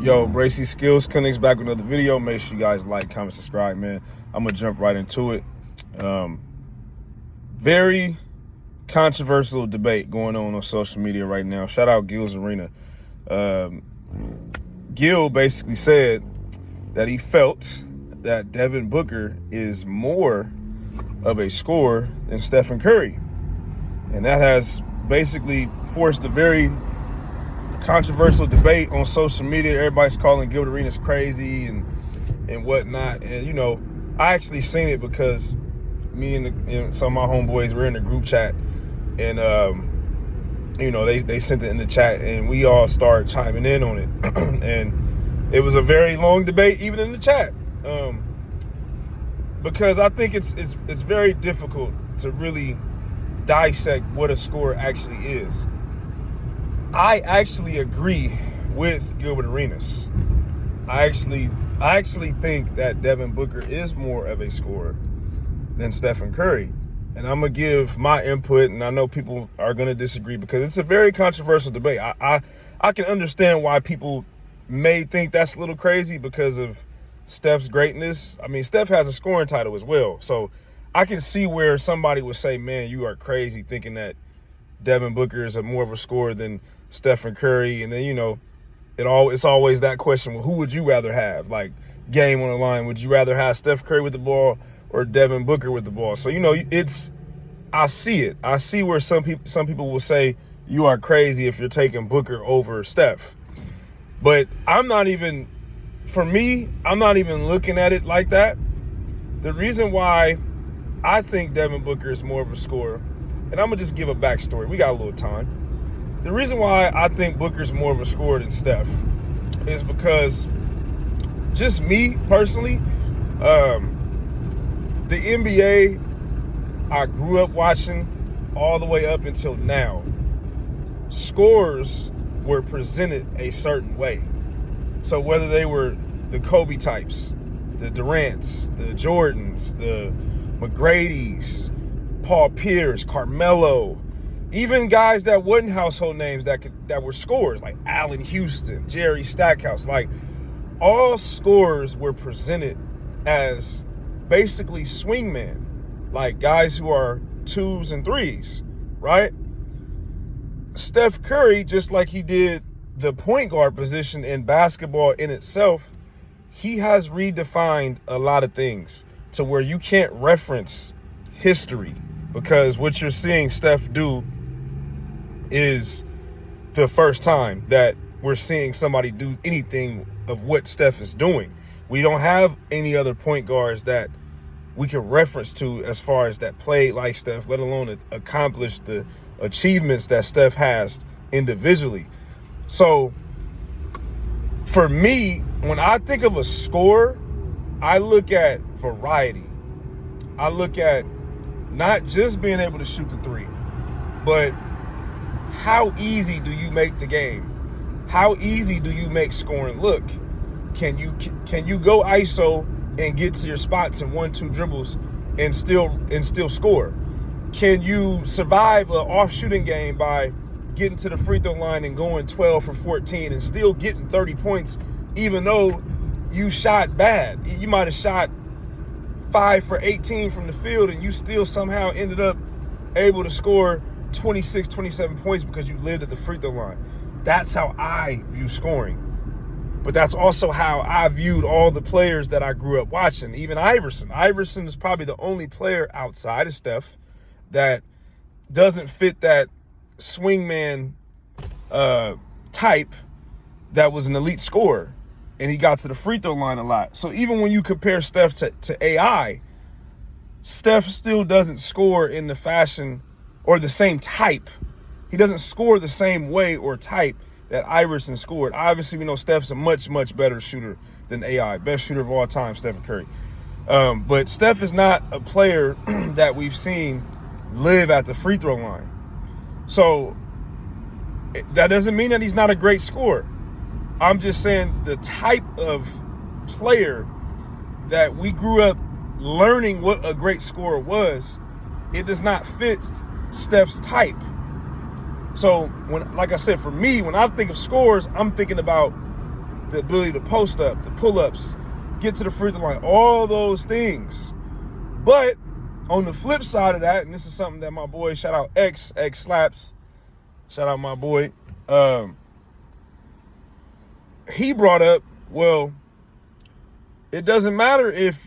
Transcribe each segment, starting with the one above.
Yo, Bracy Skills Clinics back with another video. Make sure you guys like, comment, subscribe, man. I'm gonna jump right into it. Very controversial debate going on social media right now. Shout out Gil's Arena. Gil basically said that he felt that Devin Booker is more of a scorer than Stephen Curry. And that has basically forced a very controversial debate on social media. Everybody's calling Gil Arenas crazy and whatnot. And, you know, I actually seen it because me and some of my homeboys were in the group chat. And, you know, they sent it in the chat and we all started chiming in on it. And it was a very long debate, even in the chat. Because I think it's very difficult to really dissect what a score actually is. I actually agree with Gilbert Arenas. I actually think that Devin Booker is more of a scorer than Stephen Curry. And I'm going to give my input, and I know people are going to disagree because it's a very controversial debate. I can understand why people may think that's a little crazy because of Steph's greatness. I mean, Steph has a scoring title as well. So I can see where somebody would say, man, you are crazy thinking that Devin Booker is more of a scorer than Stephen Curry. And then, you know, it's always that question, well, who would you rather have? Like, game on the line, would you rather have Steph Curry with the ball or Devin Booker with the ball? So, you know, I see it. I see where some people will say you are crazy if you're taking Booker over Steph. But I'm not even looking at it like that. The reason why I think Devin Booker is more of a scorer, and I'm going to just give a backstory. We got a little time. The reason why I think Booker's more of a scorer than Steph is because, just me personally, the NBA I grew up watching all the way up until now, scores were presented a certain way. So whether they were the Kobe types, the Durants, the Jordans, the McGrady's, Paul Pierce, Carmelo, even guys that wasn't household names that were scorers like Allen Houston, Jerry Stackhouse, like all scorers were presented as basically swingmen, like guys who are 2s and 3s, right? Steph Curry, just like he did the point guard position in basketball in itself, he has redefined a lot of things to where you can't reference history, because what you're seeing Steph do is the first time that we're seeing somebody do anything of what Steph is doing. We don't have any other point guards that we can reference to as far as that played like Steph, let alone accomplish the achievements that Steph has individually. So for me, when I think of a scorer, I look at variety. I look at not just being able to shoot the three, but how easy do you make the game? How easy do you make scoring look? Can you go ISO and get to your spots in 1-2 dribbles and still score? Can you survive an off shooting game by getting to the free throw line and going 12 for 14 and still getting 30 points, even though you shot bad? You might have shot 5 for 18 from the field and you still somehow ended up able to score 26, 27 points because you lived at the free throw line. That's how I view scoring. But that's also how I viewed all the players that I grew up watching, even Iverson. Iverson is probably the only player outside of Steph that doesn't fit that swingman type that was an elite scorer, and he got to the free throw line a lot. So even when you compare Steph to AI, Steph still doesn't score in the fashion or the same type. He doesn't score the same way or type that Iverson scored. Obviously, we know Steph's a much, much better shooter than AI. Best shooter of all time, Stephen Curry. But Steph is not a player that we've seen live at the free throw line. So that doesn't mean that he's not a great scorer. I'm just saying the type of player that we grew up learning what a great scorer was, it does not fit Steph's type. So when, like I said, for me, when I think of scores, I'm thinking about the ability to post up, the pull-ups, get to the free throw line, all those things. But on the flip side of that, and this is something that my boy, shout out X Slaps, shout out my boy, he brought up, well, it doesn't matter if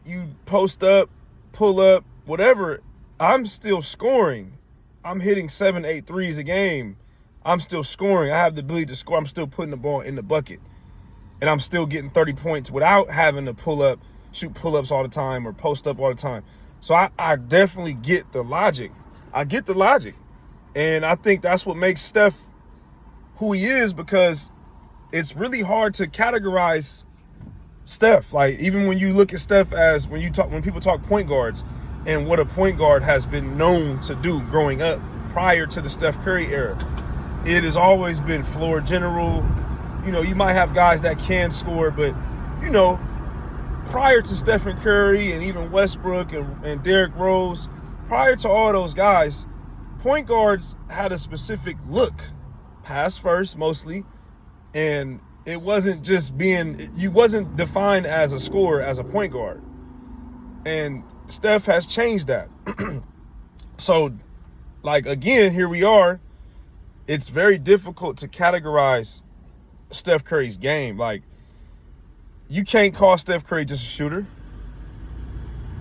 you post up, pull up, whatever, I'm still scoring. I'm hitting 7-8 threes a game. I'm still scoring. I have the ability to score. I'm still putting the ball in the bucket. And I'm still getting 30 points without having to pull up, shoot pull-ups all the time or post up all the time. So I definitely get the logic. I get the logic. And I think that's what makes Steph who he is, because it's really hard to categorize Steph. Like, even when you look at Steph as when people talk point guards and what a point guard has been known to do growing up prior to the Steph Curry era, it has always been floor general. You know, you might have guys that can score, but, you know, prior to Stephen Curry and even Westbrook and Derrick Rose, prior to all those guys, point guards had a specific look, pass first mostly, and it wasn't just you wasn't defined as a scorer, as a point guard. And Steph has changed that. So, like, again, here we are. It's very difficult to categorize Steph Curry's game. Like, you can't call Steph Curry just a shooter.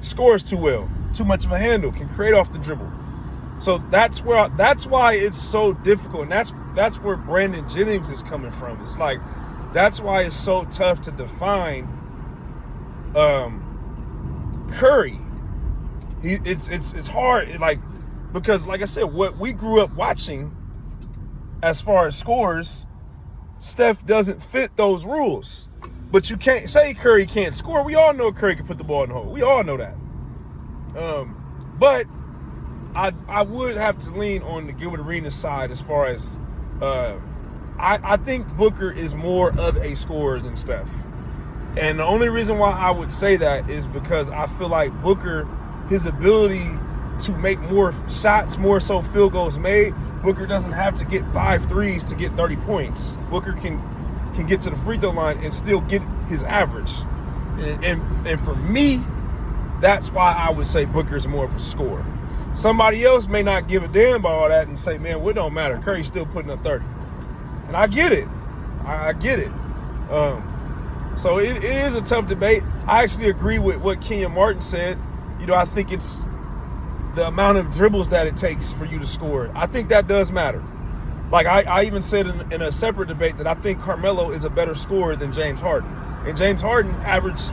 Scores too well, too much of a handle, can create off the dribble. So that's why it's so difficult, and that's where Brandon Jennings is coming from. It's like, that's why it's so tough to define Curry. It's hard, like, because, like I said, what we grew up watching as far as scores, Steph doesn't fit those rules. But you can't say Curry can't score. We all know Curry can put the ball in the hole. We all know that. But I would have to lean on the Gilbert Arenas side as far as I think Booker is more of a scorer than Steph. And the only reason why I would say that is because I feel like Booker, his ability to make more shots, more so field goals made, Booker doesn't have to get 5 threes to get 30 points. Booker can get to the free throw line and still get his average. And for me, that's why I would say Booker's more of a scorer. Somebody else may not give a damn about all that and say, man, well, it don't matter. Curry's still putting up 30. And I get it. I get it. So it is a tough debate. I actually agree with what Kenyon Martin said. You know, I think it's the amount of dribbles that it takes for you to score. I think that does matter. Like, I even said in a separate debate that I think Carmelo is a better scorer than James Harden. And James Harden averaged,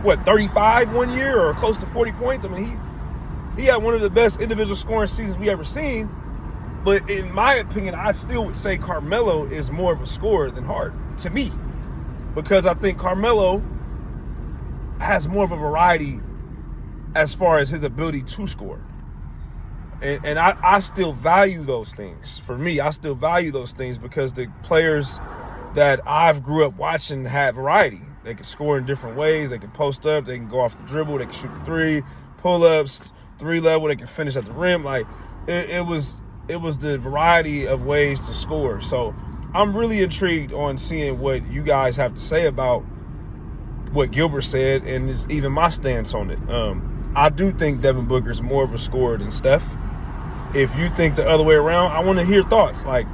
35 one year or close to 40 points? I mean, he had one of the best individual scoring seasons we ever seen. But in my opinion, I still would say Carmelo is more of a scorer than Harden, to me. Because I think Carmelo has more of a variety as far as his ability to score. And I still value those things. For me, I still value those things because the players that I've grew up watching have variety. They can score in different ways. They can post up. They can go off the dribble. They can shoot the three, pull-ups, 3-level. They can finish at the rim. Like, it was the variety of ways to score. So I'm really intrigued on seeing what you guys have to say about what Gilbert said, and it's even my stance on it. I do think Devin Booker's more of a scorer than Steph. If you think the other way around, I want to hear thoughts. Like,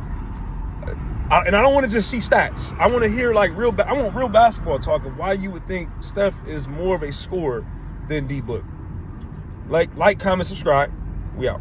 and I don't want to just see stats. I want to hear I want real basketball talk of why you would think Steph is more of a scorer than D Book. Like, comment, subscribe. We out.